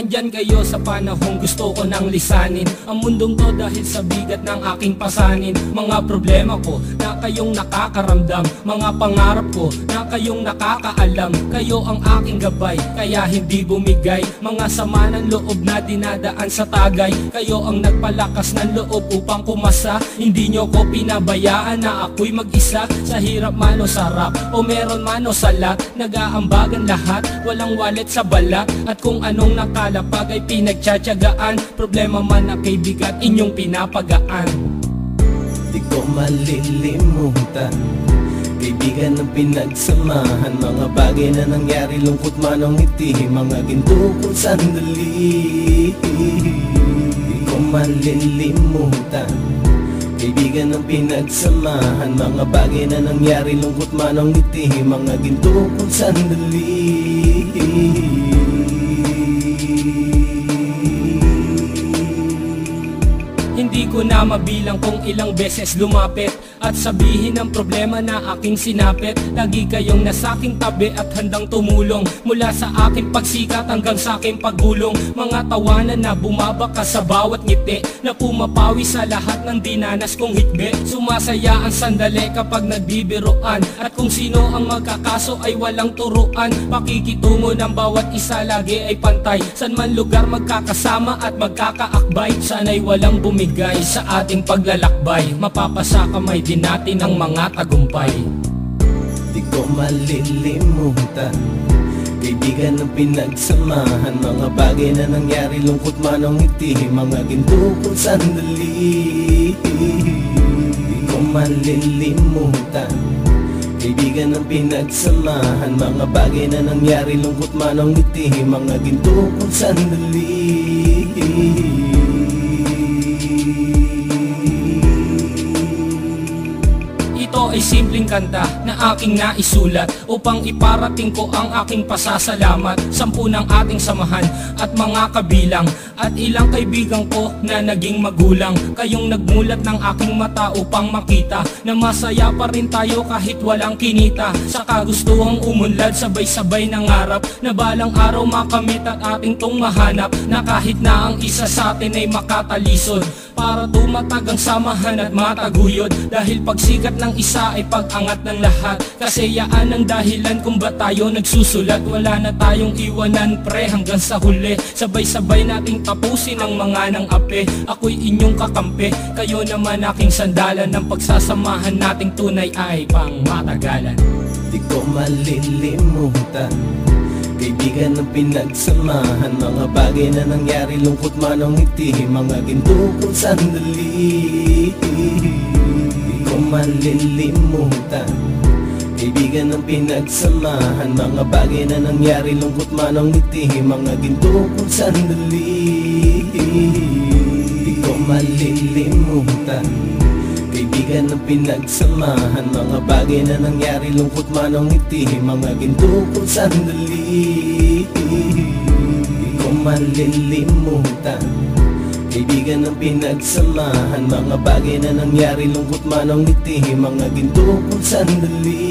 nandyan kayo sa panahong gusto ko nang lisanin ang mundong to dahil sa bigat ng aking pasanin. Mga problema ko na kayong nakakaramdam, mga pangarap ko na kayong nakakaalam. Kayo ang aking gabay, kaya hindi bumigay. Mga sama ng loob na dinadaan sa tagay, kayo ang nagpalakas ng loob upang kumasa. Hindi nyo ko pinabayaan na ako'y mag-isa. Sa hirap man o sarap, o meron man o salat, nag-aambagan lahat, walang wallet sa balat. At kung anong nakalapag ay pinagtsatsagaan, problema man na kay bigat, inyong pinapagaan. Di ko malilimutan, kaibigan ng pinagsamahan, mga bagay na nangyari, lungkot man o ngiti, mga ginto kong sandali. Di ko malilimutan, kaibigan ng pinagsamahan, mga bagay na nangyari, lungkot man o ngiti, mga ginto kong sandali. Hindi ko na mabilang kung ilang beses lumapit at sabihin ang problema na aking sinapit. Lagi kayong nasa aking tabi at handang tumulong, mula sa aking pagsikat hanggang sa aking paggulong. Mga tawanan na bumabaka sa bawat ngiti, na pumapawi sa lahat ng dinanas kong hitbe. Sumasaya ang sandali kapag nagbibiruan, at kung sino ang magkakaso ay walang turuan. Pakikitungo ng bawat isa lagi ay pantay, san man lugar magkakasama at magkakaakbay. Sana'y walang bumigay sa ating paglalakbay, mapapasa kamay din natin ang mga tagumpay. Di ko malilimutan, kaibigan ng pinagsamahan, mga bagay na nangyari, lungkot man o ngiti, mga ginto kong sandali. Di ko malilimutan, kaibigan ng pinagsamahan, mga bagay na nangyari, lungkot man o ngiti, mga ginto kong sandali. Ito ay simpleng kanta na aking naisulat upang iparating ko ang aking pasasalamat. 10 ng ating samahan at mga kabilang, at ilang kaibigan ko na naging magulang. Kayong nagmulat ng aking mata upang makita na masaya pa rin tayo kahit walang kinita. Sa kagustuhang umunlad, sabay-sabay nangarap na balang araw makamit at ating tong mahanap, na kahit na ang isa sa atin ay makatalisod, para tumatag ang samahan at mataguyod. Dahil pagsikat ng isa ay pag-angat ng lahat, kasayaan ang dahilan kung ba't tayo nagsusulat. Wala na tayong iwanan pre hanggang sa huli, sabay-sabay nating tapusin ang mga ng ape. Ako'y inyong kakampi, kayo naman aking sandalan, ng pagsasamahan nating tunay ay pang matagalan. Di ko malilimutan, kaibigan ng pinagsamahan, mga bagay na nangyari, lungkot man o ngiti, mga ginto kong sandali. Di ko malilimutan, kaibigan ng pinagsamahan, mga bagay na nangyari, lungkot man o ngiti, mga ginto kong sandali. Di ko malilimutan, kaibigan ng pinagsamahan, mga bagay na nangyari, lungkot man o ngiti, mga ginto kong sandali. Di ko malilimutan, kaibigan ng pinagsamahan, mga bagay na nangyari, lungkot man o ngiti, mga ginto kong sandali.